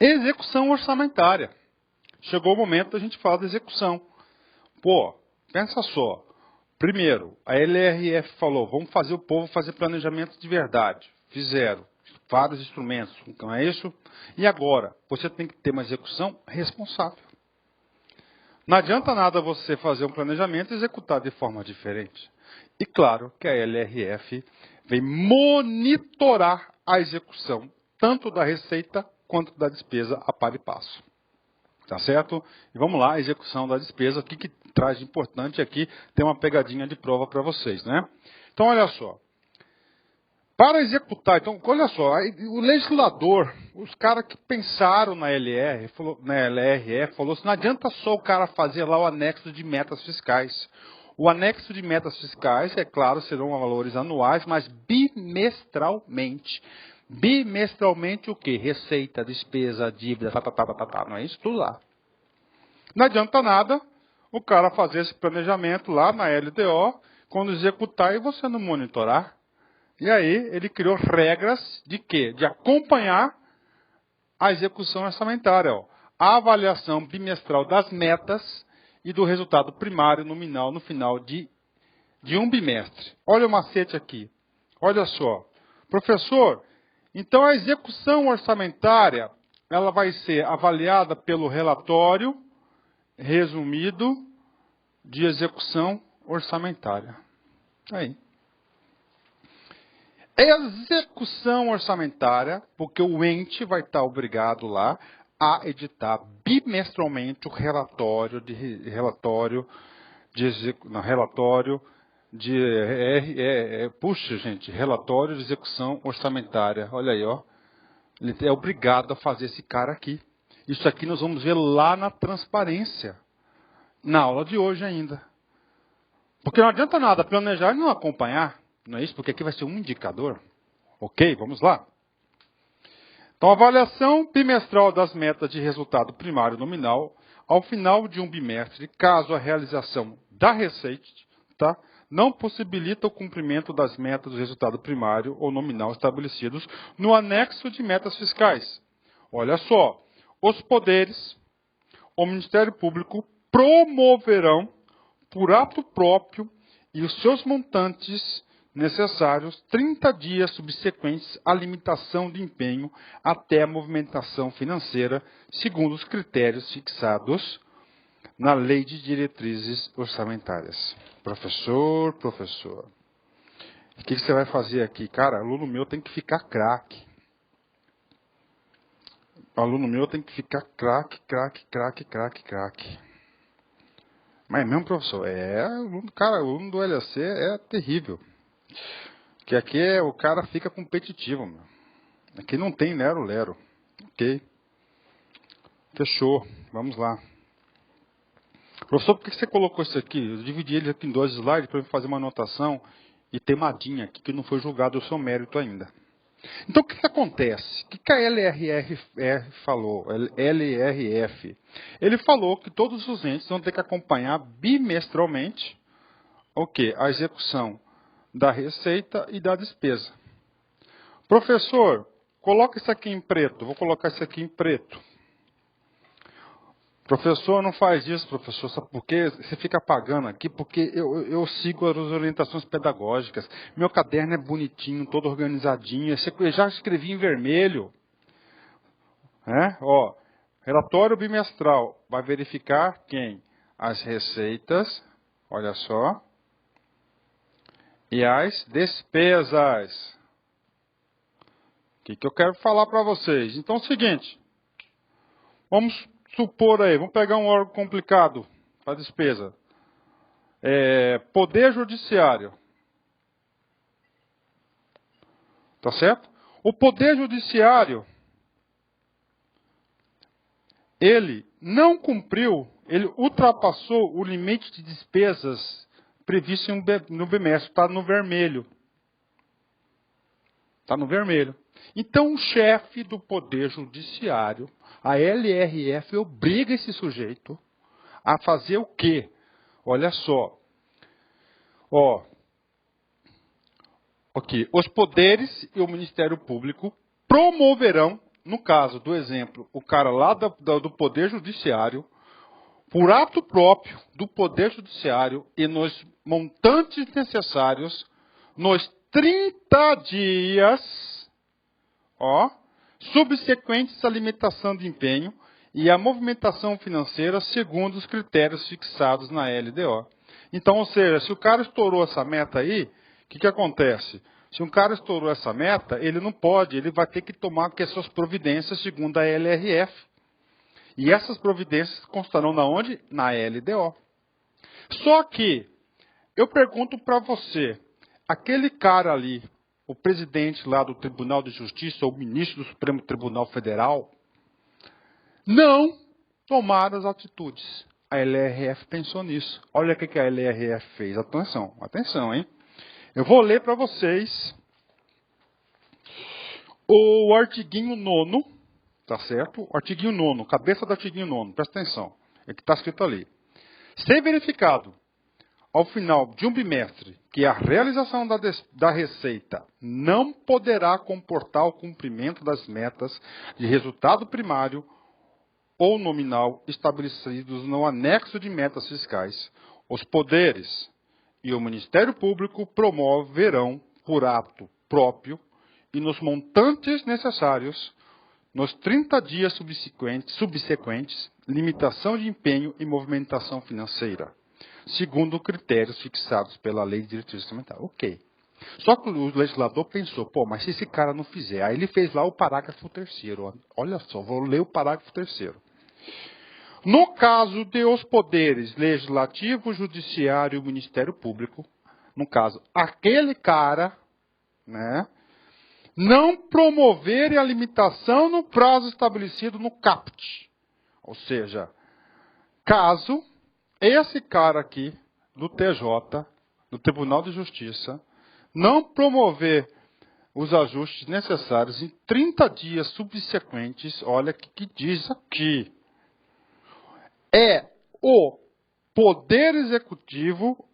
Execução orçamentária. Chegou o momento da gente falar da execução. Pô, pensa só. Primeiro, a LRF falou, vamos fazer o povo fazer planejamento de verdade. Fizeram. Vários instrumentos, não é isso? E agora, você tem que ter uma execução responsável. Não adianta nada você fazer um planejamento e executar de forma diferente. E claro que a LRF vem monitorar a execução, tanto da receita quanto da despesa a par e passo. Tá certo? E vamos lá, a execução da despesa. O que traz de importante aqui? Tem uma pegadinha de prova para vocês, né? Então, olha só. Para executar, então, olha só, o legislador, os caras que pensaram na LRF, falou assim, não adianta só o cara fazer lá o anexo de metas fiscais. O anexo de metas fiscais, é claro, serão valores anuais, mas bimestralmente. Bimestralmente o quê? Receita, despesa, dívida, não é isso? Tudo lá. Não adianta nada o cara fazer esse planejamento lá na LDO, quando executar e você não monitorar. E aí ele criou regras de quê? De acompanhar a execução orçamentária. Ó. A avaliação bimestral das metas e do resultado primário nominal no final de um bimestre. Olha o macete aqui. Olha só. Professor, então a execução orçamentária ela vai ser avaliada pelo relatório resumido de execução orçamentária. Aí. Execução orçamentária, porque o ente vai estar obrigado lá a editar bimestralmente o relatório relatório de execução orçamentária. Olha aí, ó. Ele é obrigado a fazer esse cara aqui. Isso aqui nós vamos ver lá na transparência, na aula de hoje ainda. Porque não adianta nada planejar e não acompanhar. Não é isso? Porque aqui vai ser um indicador. Ok? Vamos lá. Então, avaliação bimestral das metas de resultado primário nominal ao final de um bimestre, caso a realização da receita não possibilita o cumprimento das metas do resultado primário ou nominal estabelecidos no anexo de metas fiscais. Olha só, os poderes, o Ministério Público promoverão, por ato próprio, e os seus montantes necessários 30 dias subsequentes à limitação de empenho até a movimentação financeira, segundo os critérios fixados na Lei de Diretrizes Orçamentárias. Professor, o que você vai fazer aqui? Cara, aluno meu tem que ficar craque. Aluno meu tem que ficar craque. Mas mesmo, professor, aluno do LAC é terrível. Que aqui o cara fica competitivo, meu. Aqui não tem lero-lero. Ok. Fechou. Vamos lá. Professor, por que você colocou isso aqui? Eu dividi ele aqui em 2 slides para fazer uma anotação e temadinha aqui, que não foi julgado o seu mérito ainda. Então, o que acontece? O que a LRF falou? LRF. Ele falou que todos os entes vão ter que acompanhar bimestralmente a execução da receita e da despesa. Professor, coloca isso aqui em preto. Vou colocar isso aqui em preto. Professor, não faz isso, professor. Sabe por quê? Você fica apagando aqui porque eu sigo as orientações pedagógicas. Meu caderno é bonitinho, todo organizadinho. Eu já escrevi em vermelho. Relatório bimestral. Vai verificar quem? As receitas. Olha só. E as despesas. O que eu quero falar para vocês? Então é o seguinte. Vamos supor aí, vamos pegar um órgão complicado para despesa. Poder Judiciário. Tá certo? O Poder Judiciário, ele não cumpriu, ele ultrapassou o limite de despesas previsto no bimestre, está no vermelho. Está no vermelho. Então, o chefe do Poder Judiciário, a LRF, obriga esse sujeito a fazer o quê? Olha só. Os poderes e o Ministério Público promoverão no caso do exemplo, o cara lá do Poder Judiciário, por ato próprio do Poder Judiciário e nos montantes necessários, nos 30 dias, subsequentes à limitação de empenho e à movimentação financeira segundo os critérios fixados na LDO. Então, ou seja, se o cara estourou essa meta aí, o que acontece? Se um cara estourou essa meta, ele não pode, ele vai ter que tomar suas providências segundo a LRF. E essas providências constarão na onde? Na LDO. Só que, eu pergunto para você, aquele cara ali, o presidente lá do Tribunal de Justiça, ou o ministro do Supremo Tribunal Federal, não tomaram as atitudes. A LRF pensou nisso. Olha o que a LRF fez. Atenção, atenção, hein? Eu vou ler para vocês o artiguinho 9º, tá certo? O artiguinho 9º, cabeça do artiguinho 9º, presta atenção. É que está escrito ali. Se verificado, ao final de um bimestre, que a realização da receita não poderá comportar o cumprimento das metas de resultado primário ou nominal estabelecidos no anexo de metas fiscais, os poderes e o Ministério Público promoverão, por ato próprio e nos montantes necessários, nos 30 dias subsequentes, limitação de empenho e movimentação financeira, segundo critérios fixados pela Lei de Diretriz Orçamentária. Ok. Só que o legislador pensou, mas se esse cara não fizer, aí ele fez lá o parágrafo 3º. Olha só, vou ler o parágrafo 3º. No caso de os poderes legislativo, judiciário e Ministério Público, no caso, aquele cara, né, não promoverem a limitação no prazo estabelecido no CAPT. Ou seja, caso esse cara aqui, do TJ, do Tribunal de Justiça, não promover os ajustes necessários em 30 dias subsequentes, olha o que diz aqui. É o Poder Executivo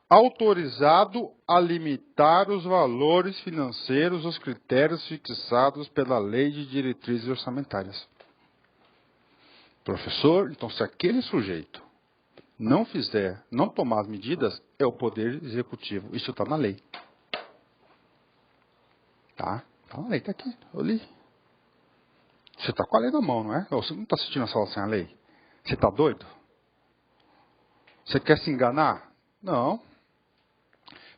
autorizado a limitar os valores financeiros aos critérios fixados pela Lei de Diretrizes Orçamentárias. Professor, então se aquele sujeito não fizer, não tomar as medidas, é o Poder Executivo. Isso está na lei. Tá? Está na lei, está aqui. Eu li. Você está com a lei na mão, não é? Você não está assistindo essa aula sem a lei? Você está doido? Você quer se enganar? Não.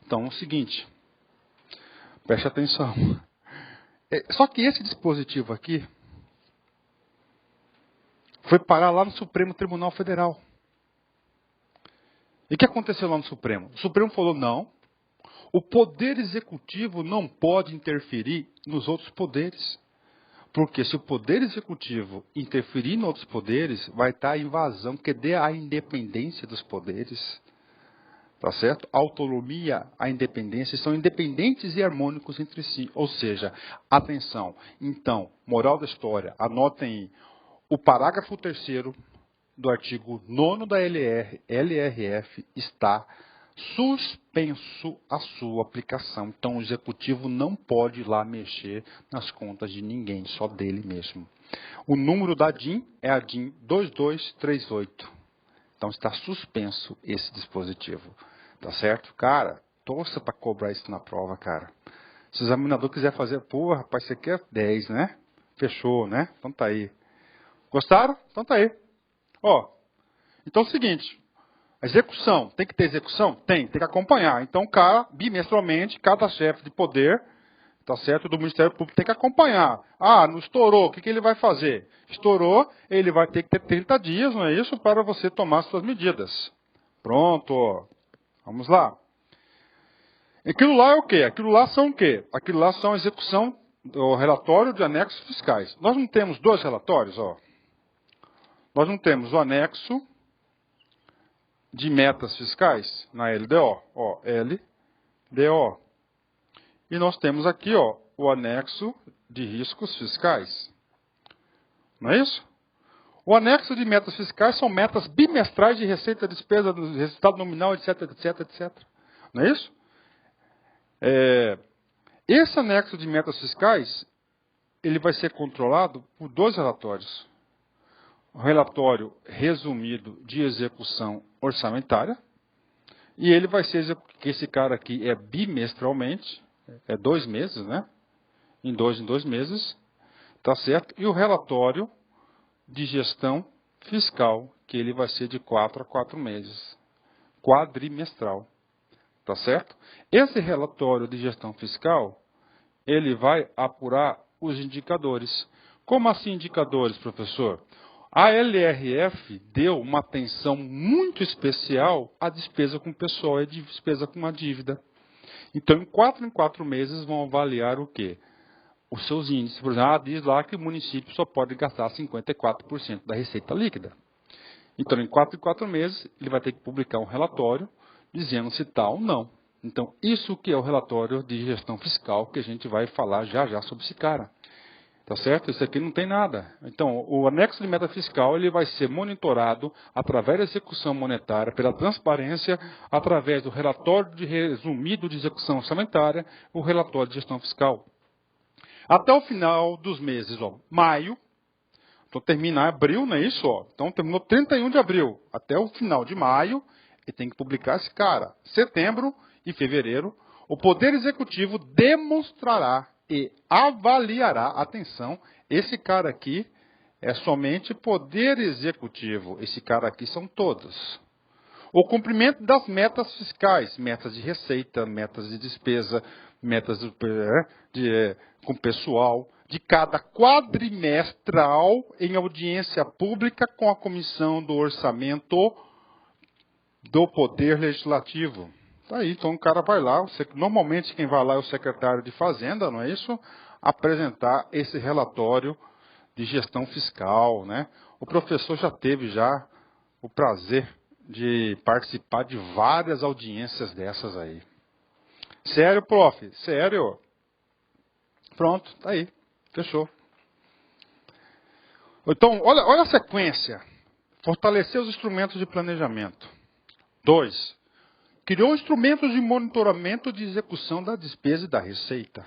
Então, é o seguinte. Preste atenção. Só que esse dispositivo aqui foi parar lá no Supremo Tribunal Federal. E o que aconteceu lá no Supremo? O Supremo falou, não, o Poder Executivo não pode interferir nos outros poderes. Porque se o Poder Executivo interferir em outros poderes, vai estar a invasão, que dê a independência dos poderes. Tá certo? A autonomia, a independência, são independentes e harmônicos entre si. Ou seja, atenção. Então, moral da história, anotem aí. O parágrafo 3º do artigo 9º da LRF está suspenso a sua aplicação. Então, o executivo não pode ir lá mexer nas contas de ninguém, só dele mesmo. O número da DIN é a DIN 2238. Então, está suspenso esse dispositivo. Tá certo? Cara, torça para cobrar isso na prova, cara. Se o examinador quiser fazer, rapaz, você quer 10, né? Fechou, né? Então tá aí. Gostaram? Então tá aí. Então é o seguinte. A execução, tem que ter execução? Tem que acompanhar. Então, bimestralmente, cada chefe de poder, tá certo, do Ministério Público tem que acompanhar. Não estourou, o que ele vai fazer? Estourou, ele vai ter que ter 30 dias, não é isso? Para você tomar suas medidas. Pronto. Vamos lá. Aquilo lá é o quê? Aquilo lá são o quê? Aquilo lá são a execução do relatório de anexos fiscais. Nós não temos dois relatórios, Nós não temos o anexo de metas fiscais na LDO, LDO. E nós temos aqui, o anexo de riscos fiscais. Não é isso? O anexo de metas fiscais são metas bimestrais de receita, despesa, resultado nominal, etc, etc, etc. Não é isso? Esse anexo de metas fiscais, ele vai ser controlado por dois relatórios. O relatório resumido de execução orçamentária, e ele vai ser, que esse cara aqui é bimestralmente, é 2 meses, né? Em 2 meses, tá certo? E o relatório de gestão fiscal, que ele vai ser de 4 a 4 meses, quadrimestral, tá certo? Esse relatório de gestão fiscal, ele vai apurar os indicadores. Como assim indicadores, professor? A LRF deu uma atenção muito especial à despesa com pessoal e despesa com a dívida. Então, em 4 meses, vão avaliar o quê? Os seus índices. Por exemplo, diz lá que o município só pode gastar 54% da receita líquida. Então, em 4 meses, ele vai ter que publicar um relatório dizendo se está ou não. Então, isso que é o relatório de gestão fiscal que a gente vai falar já já sobre esse cara. Tá certo? Isso aqui não tem nada. Então, o anexo de meta fiscal ele vai ser monitorado através da execução monetária, pela transparência, através do relatório de resumido de execução orçamentária, o relatório de gestão fiscal. Até o final dos meses, ó, maio, então termina abril, não é isso? Ó? Então terminou 31 de abril. Até o final de maio, ele tem que publicar esse cara. Setembro e fevereiro, o Poder Executivo demonstrará e avaliará, atenção, esse cara aqui é somente Poder Executivo, esse cara aqui são todos. O cumprimento das metas fiscais, metas de receita, metas de despesa, metas com pessoal, de cada quadrimestral em audiência pública com a Comissão do Orçamento do Poder Legislativo. Tá aí, então o cara vai lá, normalmente quem vai lá é o secretário de Fazenda, não é isso? Apresentar esse relatório de gestão fiscal, né? O professor já teve o prazer de participar de várias audiências dessas aí. Sério, prof? Sério? Pronto, tá aí, fechou. Então, olha a sequência. Fortalecer os instrumentos de planejamento. 2. Criou instrumentos de monitoramento de execução da despesa e da receita.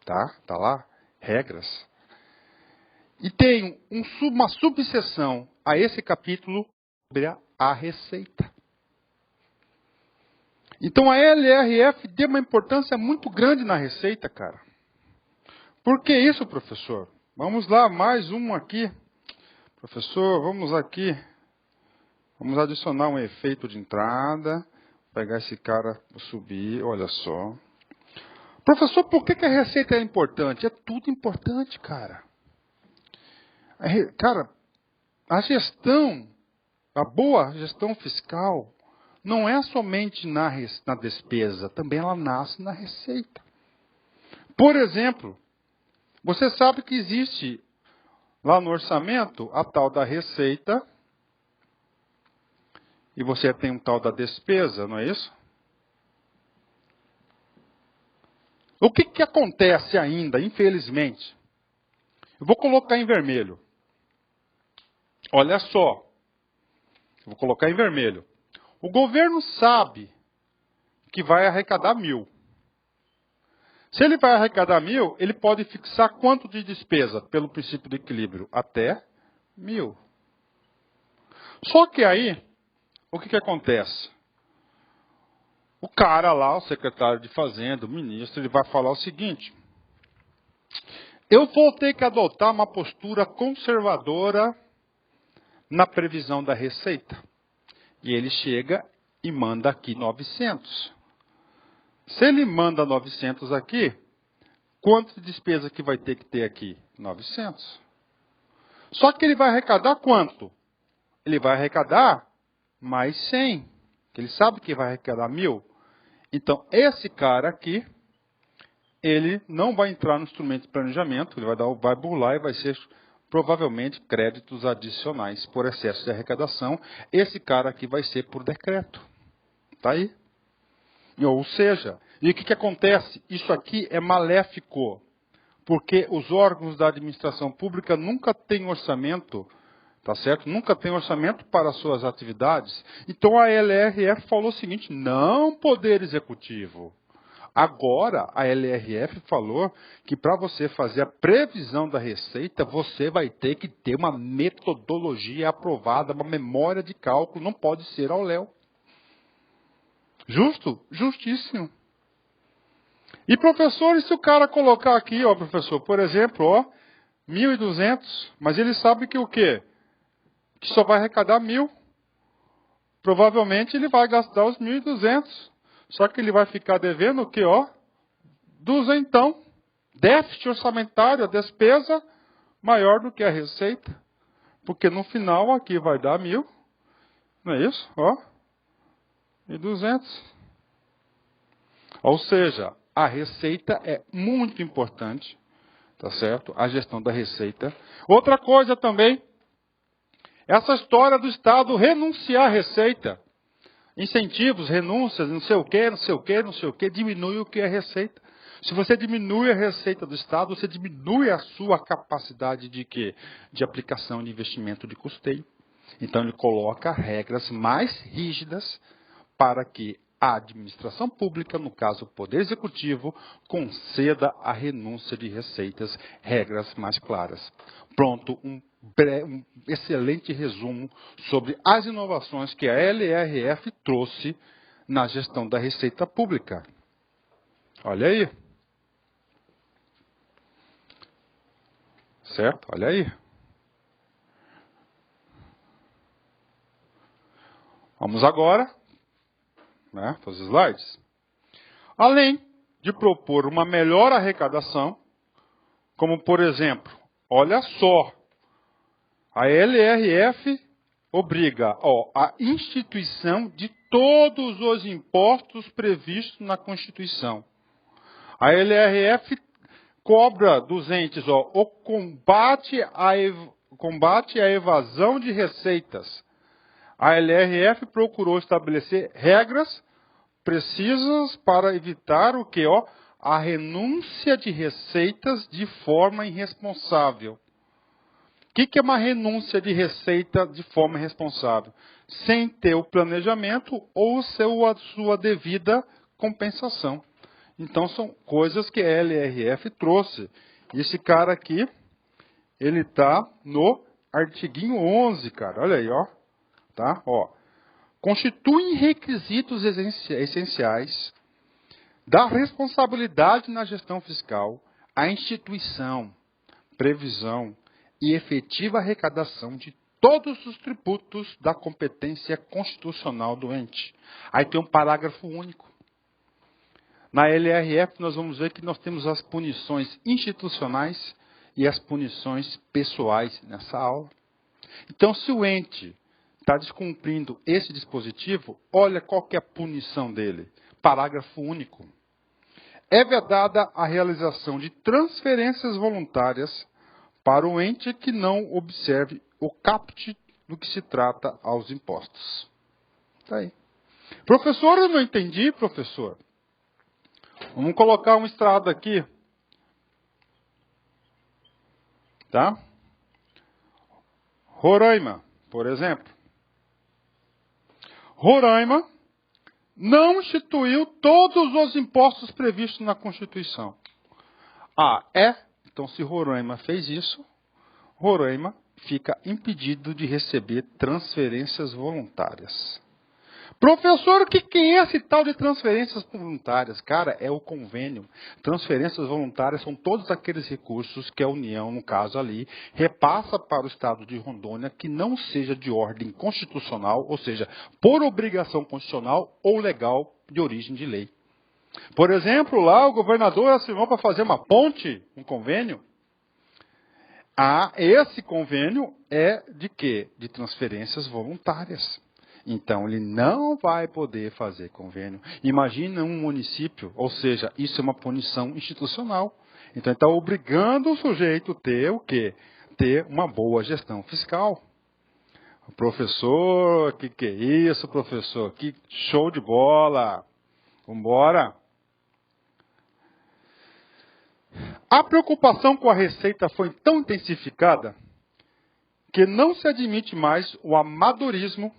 Tá lá, regras. E tem uma subseção a esse capítulo sobre a receita. Então a LRF deu uma importância muito grande na receita, cara. Por que isso, professor? Vamos lá, mais um aqui. Professor, vamos aqui. Vamos adicionar um efeito de entrada. Pegar esse cara, subir, olha só. Professor, por que a receita é importante? É tudo importante, cara. Cara, a boa gestão fiscal, não é somente na despesa, também ela nasce na receita. Por exemplo, você sabe que existe lá no orçamento a tal da receita e você tem um tal da despesa, não é isso? O que acontece ainda, infelizmente? Eu vou colocar em vermelho. Olha só. Eu vou colocar em vermelho. O governo sabe que vai arrecadar 1.000. Se ele vai arrecadar 1.000, ele pode fixar quanto de despesa pelo princípio do equilíbrio? Até 1.000. Só que aí, o que acontece? O cara lá, o secretário de Fazenda, o ministro, ele vai falar o seguinte: eu vou ter que adotar uma postura conservadora na previsão da receita. E ele chega e manda aqui 900. Se ele manda 900 aqui, quanto de despesa que vai ter que ter aqui? 900. Só que ele vai arrecadar quanto? Ele vai arrecadar mais 100. Ele sabe que vai arrecadar 1.000. Então, esse cara aqui, ele não vai entrar no instrumento de planejamento, ele vai burlar e vai ser provavelmente créditos adicionais por excesso de arrecadação. Esse cara aqui vai ser por decreto. Tá aí. Ou seja, e o que acontece? Isso aqui é maléfico, porque os órgãos da administração pública nunca têm orçamento, tá certo? Nunca tem orçamento para as suas atividades. Então a LRF falou o seguinte: não, Poder Executivo, Agora, a LRF falou que para você fazer a previsão da receita, você vai ter que ter uma metodologia aprovada, uma memória de cálculo, não pode ser ao léu. Justo? Justíssimo. E professor, e se o cara colocar aqui, ó, professor, por exemplo, ó, 1.200, mas ele sabe que o quê? Que só vai arrecadar 1.000. Provavelmente ele vai gastar os 1.200. Só que ele vai ficar devendo o quê, ó? Duzentão. Déficit orçamentário, a despesa maior do que a receita. Porque no final aqui vai dar 1.000. Não é isso? Ó. E 200. Ou seja, a receita é muito importante. Tá certo? A gestão da receita. Outra coisa também. Essa história do Estado renunciar à receita. Incentivos, renúncias, não sei o quê, não sei o quê, não sei o quê, diminui o que é receita. Se você diminui a receita do Estado, você diminui a sua capacidade de quê? De aplicação de investimento de custeio. Então ele coloca regras mais rígidas para que a administração pública, no caso o Poder Executivo, conceda a renúncia de receitas, regras mais claras. Pronto, um excelente resumo sobre as inovações que a LRF trouxe na gestão da receita pública. Olha aí. Certo? Olha aí. Vamos agora, né, para os slides. Além de propor uma melhor arrecadação, como por exemplo, olha só, a LRF obriga a instituição de todos os impostos previstos na Constituição. A LRF cobra dos entes o combate à evasão de receitas. A LRF procurou estabelecer regras precisas para evitar o quê? A renúncia de receitas de forma irresponsável. O que é uma renúncia de receita de forma irresponsável? Sem ter o planejamento ou a sua devida compensação. Então são coisas que a LRF trouxe. E esse cara aqui, ele está no artiguinho 11, cara. Olha aí, ó. Tá? Ó. Constituem requisitos essenciais da responsabilidade na gestão fiscal a instituição, previsão e efetiva arrecadação de todos os tributos da competência constitucional do ente. Aí tem um parágrafo único. Na LRF nós vamos ver que nós temos as punições institucionais e as punições pessoais nessa aula. Então, se o ente está descumprindo esse dispositivo, olha qual que é a punição dele. Parágrafo único. É vedada a realização de transferências voluntárias para o ente que não observe o caput do que se trata aos impostos. Está aí. Professor, eu não entendi, professor. Vamos colocar um estrado aqui. Tá? Roraima, por exemplo. Roraima não instituiu todos os impostos previstos na Constituição. Então, se Roraima fez isso, Roraima fica impedido de receber transferências voluntárias. Professor, o que é esse tal de transferências voluntárias? Cara, é o convênio. Transferências voluntárias são todos aqueles recursos que a União, no caso ali, repassa para o Estado de Rondônia que não seja de ordem constitucional, ou seja, por obrigação constitucional ou legal de origem de lei. Por exemplo, lá o governador assinou para fazer uma ponte, um convênio. Esse convênio é de quê? De transferências voluntárias. Então, ele não vai poder fazer convênio. Imagina um município, ou seja, isso é uma punição institucional. Então, ele está obrigando o sujeito a ter o quê? Ter uma boa gestão fiscal. Professor, que é isso, professor? Que show de bola! Vamos embora! A preocupação com a receita foi tão intensificada que não se admite mais o amadorismo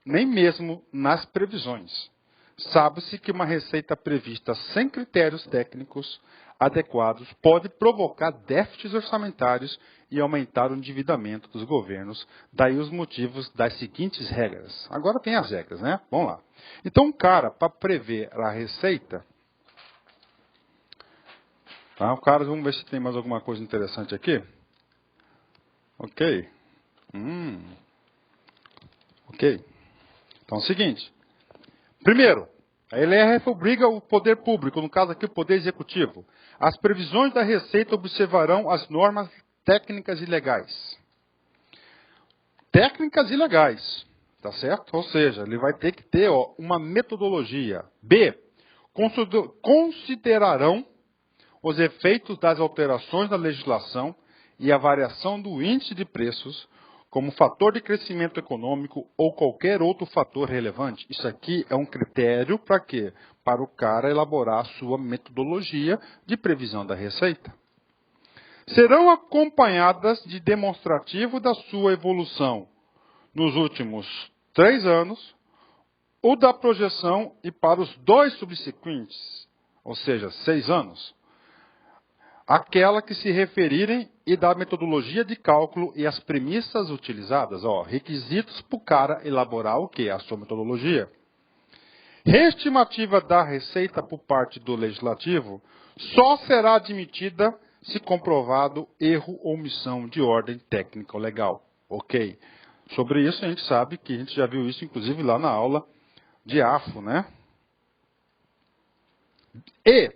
nem mesmo nas previsões. Sabe-se que uma receita prevista sem critérios técnicos adequados pode provocar déficits orçamentários e aumentar o endividamento dos governos. Daí os motivos das seguintes regras. Agora tem as regras, né? Vamos lá. Então, um cara, para prever a receita, tá? Vamos ver se tem mais alguma coisa interessante aqui. Ok. Ok. Então é o seguinte. Primeiro, a LRF obriga o poder público, no caso aqui o poder executivo, as previsões da receita observarão as normas técnicas e legais. Técnicas e legais, tá certo? Ou seja, ele vai ter que ter uma metodologia. B, considerarão os efeitos das alterações da legislação e a variação do índice de preços como fator de crescimento econômico ou qualquer outro fator relevante. Isso aqui é um critério para quê? Para o cara elaborar a sua metodologia de previsão da receita. Serão acompanhadas de demonstrativo da sua evolução nos últimos 3 anos, ou da projeção e para os 2 subsequentes, ou seja, 6 anos, aquela que se referirem e da metodologia de cálculo e as premissas utilizadas. Requisitos para o cara elaborar o quê? A sua metodologia. Reestimativa da receita por parte do legislativo só será admitida se comprovado erro ou omissão de ordem técnica ou legal. Ok. Sobre isso a gente sabe que a gente já viu isso inclusive lá na aula de AFO, né? E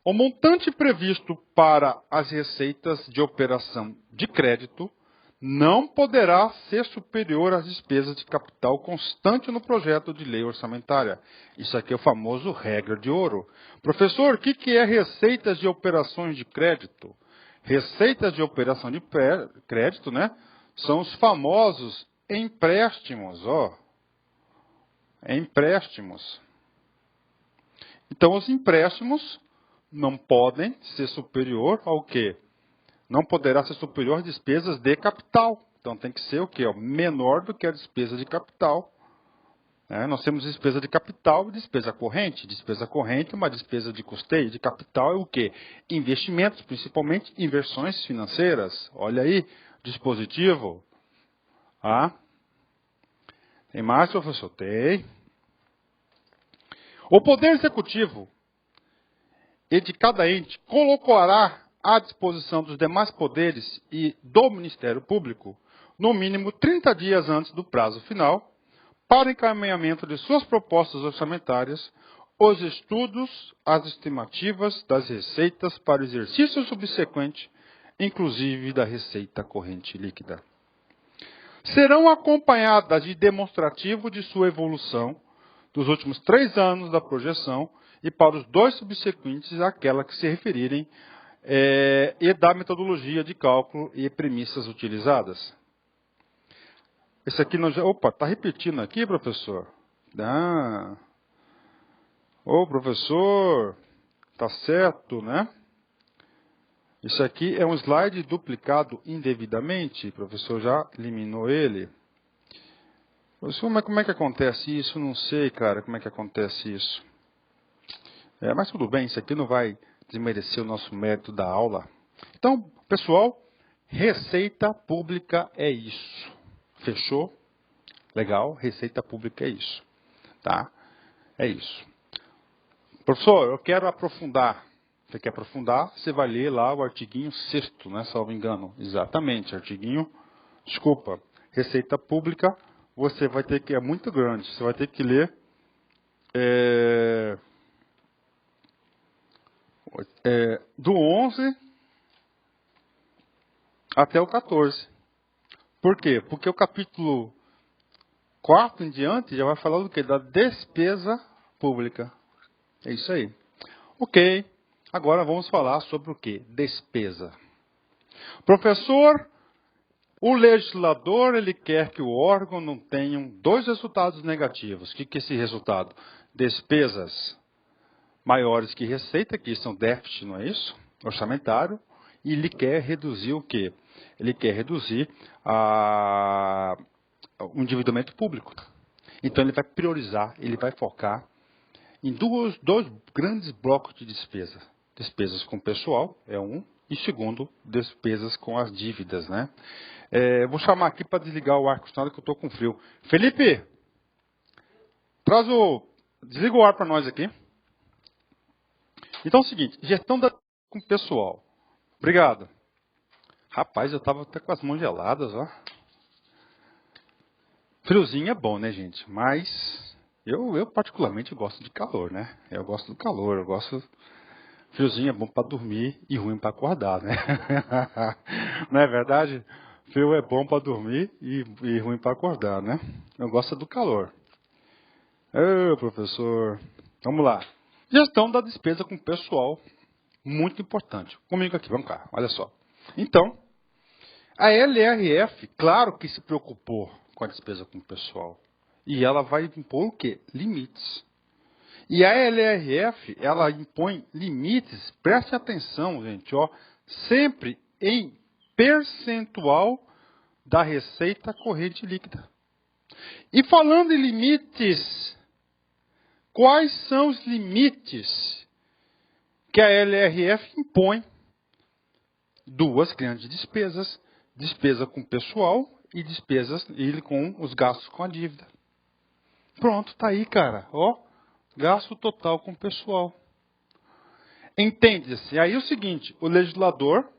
o montante previsto para as receitas de operação de crédito não poderá ser superior às despesas de capital constante no projeto de lei orçamentária. Isso aqui é o famoso regra de ouro. Professor, o que é receitas de operações de crédito? Receitas de operação de crédito, né? São os famosos empréstimos, Empréstimos. Então, os empréstimos não podem ser superior ao quê? Não poderá ser superior às despesas de capital. Então tem que ser o quê? Menor do que a despesa de capital. Nós temos despesa de capital e despesa corrente. Despesa corrente é uma despesa de custeio. De capital é o quê? Investimentos, principalmente inversões financeiras. Olha aí, dispositivo. Tem mais, professor? Tem. O Poder Executivo e de cada ente colocará à disposição dos demais poderes e do Ministério Público, no mínimo 30 dias antes do prazo final, para encaminhamento de suas propostas orçamentárias, os estudos, as estimativas das receitas para o exercício subsequente, inclusive da receita corrente líquida. Serão acompanhadas de demonstrativo de sua evolução dos últimos 3 anos da projeção e para os 2 subsequentes, aquela que se referirem e da metodologia de cálculo e premissas utilizadas. Esse aqui não já... Opa, está repetindo aqui, professor? Ô, professor, tá certo, né? Isso aqui é um slide duplicado indevidamente. O professor já eliminou ele. Professor, mas como é que acontece isso? Não sei, cara, como é que acontece isso. Mas tudo bem, isso aqui não vai desmerecer o nosso mérito da aula. Então, pessoal, receita pública é isso. Fechou? Legal? Receita pública é isso. Tá? É isso. Professor, eu quero aprofundar. Você quer aprofundar? Você vai ler lá o artiguinho 6º, né? Salvo engano. Exatamente, Receita pública, você vai ter que, é muito grande, você vai ter que ler do 11 até o 14. Por quê? Porque o capítulo 4 em diante já vai falar do quê? Da despesa pública. É isso aí. Ok. Agora vamos falar sobre o quê? Despesa. Professor, o legislador ele quer que o órgão não tenha 2 resultados negativos. O que é esse resultado? Despesas maiores que receita, que são déficit, não é isso? Orçamentário. E ele quer reduzir o quê? Ele quer reduzir o endividamento público. Então ele vai priorizar, ele vai focar em dois grandes blocos de despesa. Despesas com pessoal, é um, e segundo, despesas com as dívidas, né? Vou chamar aqui para desligar o ar-condicionado que eu estou com frio. Felipe, desliga o ar para nós aqui. Então é o seguinte, gestão com pessoal. Obrigado. Rapaz, eu estava até com as mãos geladas, ó. Friozinho é bom, né, gente? Mas eu particularmente gosto de calor, né? Eu gosto do calor, friozinho é bom para dormir e ruim para acordar, né? Não é verdade? Frio é bom para dormir e ruim para acordar, né? Eu gosto do calor. Ô, professor. Vamos lá. Gestão da despesa com pessoal. Muito importante. Comigo aqui, vamos cá, olha só. Então, a LRF, claro que se preocupou com a despesa com pessoal. E ela vai impor o quê? Limites. E a LRF, ela impõe limites, preste atenção, gente, ó, sempre em percentual da receita corrente líquida. E falando em limites, quais são os limites que a LRF impõe? Duas grandes despesas, despesa com pessoal e despesas com os gastos com a dívida. Pronto, tá aí, cara, ó. Gasto total com pessoal. Entende-se? Aí é o seguinte, o legislador,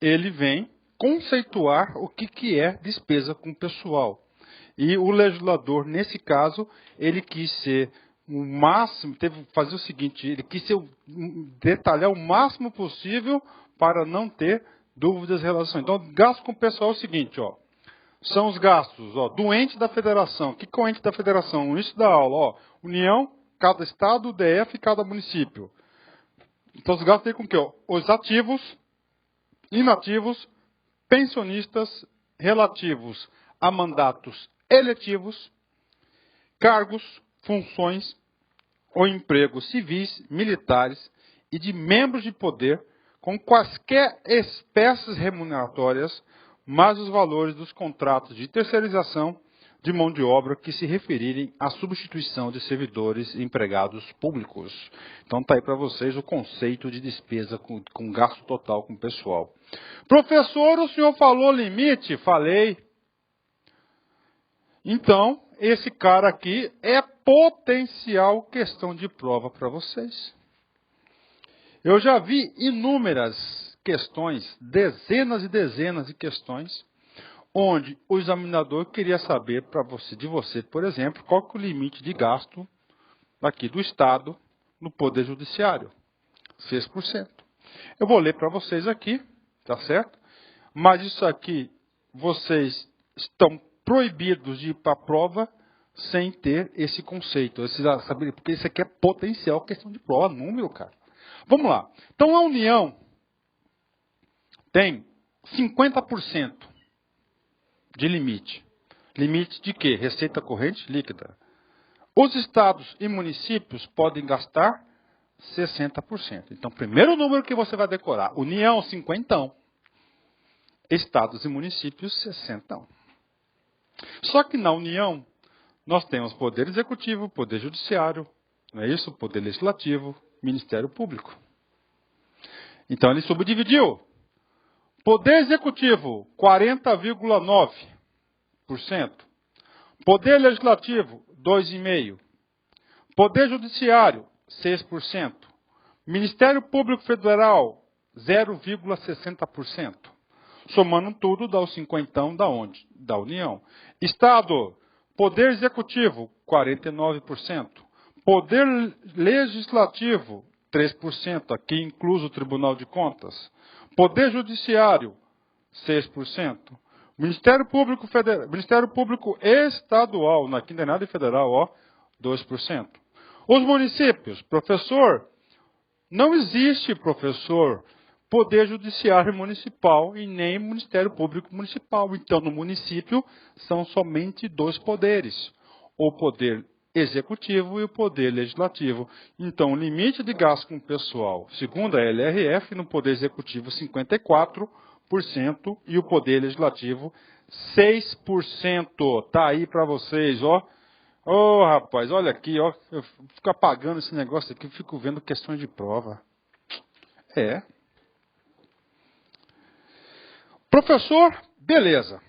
ele vem conceituar o que é despesa com pessoal. E o legislador, nesse caso, ele quis ser o máximo, fazer o seguinte, ele quis detalhar o máximo possível para não ter dúvidas em relação. Então, gasto com pessoal é o seguinte, ó. São os gastos, ó, do ente da federação. O que é o ente da federação? No início da aula, ó, União, cada estado, DF e cada município. Então, os gastos têm com o quê? Os ativos, inativos, pensionistas relativos a mandatos eletivos, cargos, funções ou empregos civis, militares e de membros de poder com quaisquer espécies remuneratórias, mais os valores dos contratos de terceirização de mão de obra que se referirem à substituição de servidores e empregados públicos. Então está aí para vocês o conceito de despesa com gasto total com pessoal. Professor, o senhor falou limite? Falei. Então, esse cara aqui é potencial questão de prova para vocês. Eu já vi inúmeras questões, dezenas e dezenas de questões, onde o examinador queria saber de você, por exemplo, qual que é o limite de gasto aqui do Estado no Poder Judiciário. 6%. Eu vou ler para vocês aqui, tá certo? Mas isso aqui, vocês estão proibidos de ir para a prova sem ter esse conceito. Porque isso aqui é potencial questão de prova, número, cara. Vamos lá. Então, a União tem 50%. De limite. Limite de quê? Receita corrente líquida. Os estados e municípios podem gastar 60%. Então, primeiro número que você vai decorar. União, 50. Estados e municípios, 60. Só que na União, nós temos poder executivo, poder judiciário, não é isso? Poder legislativo, Ministério Público. Então, ele subdividiu. Poder executivo, 40,9%. Poder legislativo, 2,5%. Poder judiciário, 6%. Ministério Público Federal, 0,60%. Somando tudo, dá os 50 da onde? Da União. Estado, poder executivo, 49%. Poder legislativo, 3%, aqui incluso o Tribunal de Contas. Poder Judiciário, 6%. Ministério Público Estadual, aqui não é nada federal, ó, 2%. Os municípios, professor, não existe, professor, Poder Judiciário Municipal e nem Ministério Público Municipal. Então, no município, são somente dois poderes. O Poder Executivo e o Poder Legislativo. Então, o limite de gasto com pessoal, segundo a LRF, no Poder Executivo, 54%, e o Poder Legislativo, 6%. Está aí para vocês, ó. Ô, rapaz, olha aqui, ó. Eu fico apagando esse negócio aqui, eu fico vendo questões de prova. É. Professor, beleza.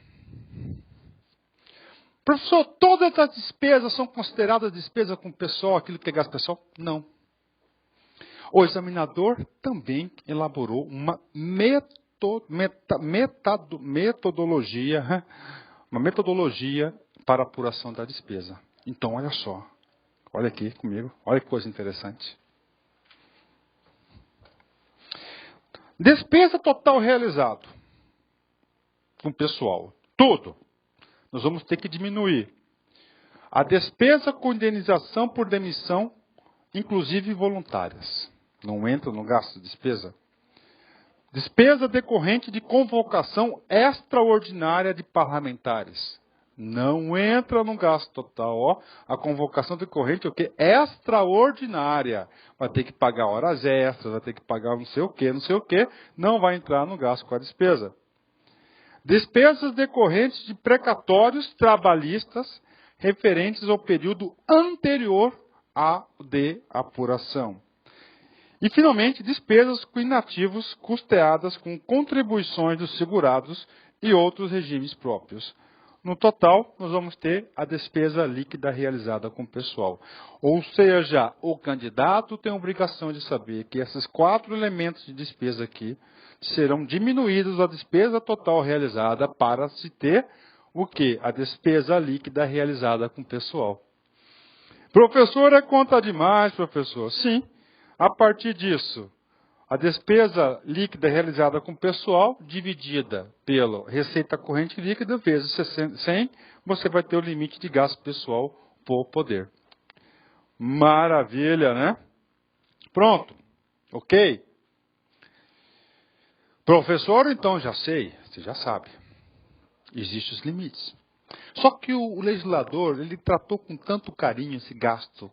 Professor, todas as despesas são consideradas despesa com o pessoal, aquilo que é gasto pessoal? Não. O examinador também elaborou uma metodologia para apuração da despesa. Então, olha só. Olha aqui comigo. Olha que coisa interessante. Despesa total realizada com o pessoal. Tudo. Nós vamos ter que diminuir. A despesa com indenização por demissão, inclusive voluntárias. Não entra no gasto de despesa. Despesa decorrente de convocação extraordinária de parlamentares. Não entra no gasto total. Ó. A convocação decorrente é o quê? Extraordinária. Vai ter que pagar horas extras, vai ter que pagar não sei o quê, não sei o quê. Não vai entrar no gasto com a despesa. Despesas decorrentes de precatórios trabalhistas referentes ao período anterior à de apuração. E, finalmente, despesas com inativos custeadas com contribuições dos segurados e outros regimes próprios. No total, nós vamos ter a despesa líquida realizada com o pessoal. Ou seja, o candidato tem a obrigação de saber que esses 4 elementos de despesa aqui serão diminuídos da despesa total realizada para se ter o quê? A despesa líquida realizada com o pessoal. Professor, é conta demais, professor. Sim. A partir disso, a despesa líquida realizada com o pessoal, dividida pela receita corrente líquida, vezes 100, você vai ter o limite de gasto pessoal por poder. Maravilha, né? Pronto. Ok? Professor, então, já sei. Você já sabe. Existem os limites. Só que o legislador, ele tratou com tanto carinho esse gasto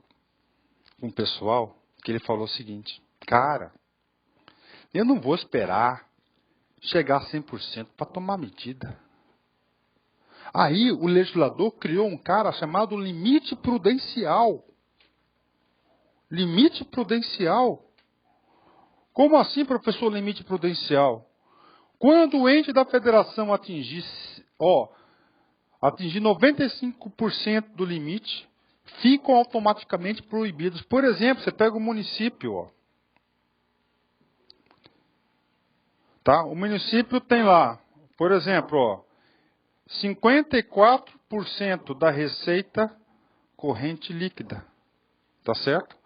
com o pessoal, que ele falou o seguinte: cara, eu não vou esperar chegar a 100% para tomar medida. Aí o legislador criou um cara chamado limite prudencial. Limite prudencial? Como assim, professor, limite prudencial? Quando o ente da federação atingir 95% do limite, ficam automaticamente proibidos. Por exemplo, você pega o município, ó. Tá? O município tem lá, por exemplo, ó, 54% da receita corrente líquida. Tá certo?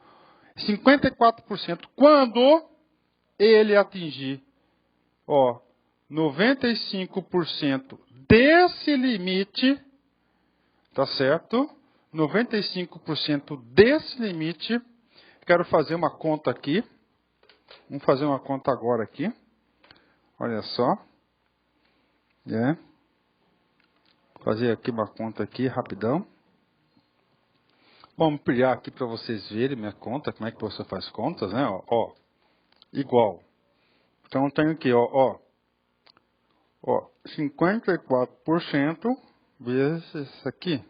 54%. Quando ele atingir, ó, 95% desse limite, tá certo? 95% desse limite, quero fazer uma conta aqui. Vamos fazer uma conta agora aqui. Olha só. Fazer aqui uma conta aqui, rapidão. Vamos ampliar aqui para vocês verem minha conta, como é que você faz contas, né? Ó, igual. Então, eu tenho aqui, ó, 54% vezes isso aqui.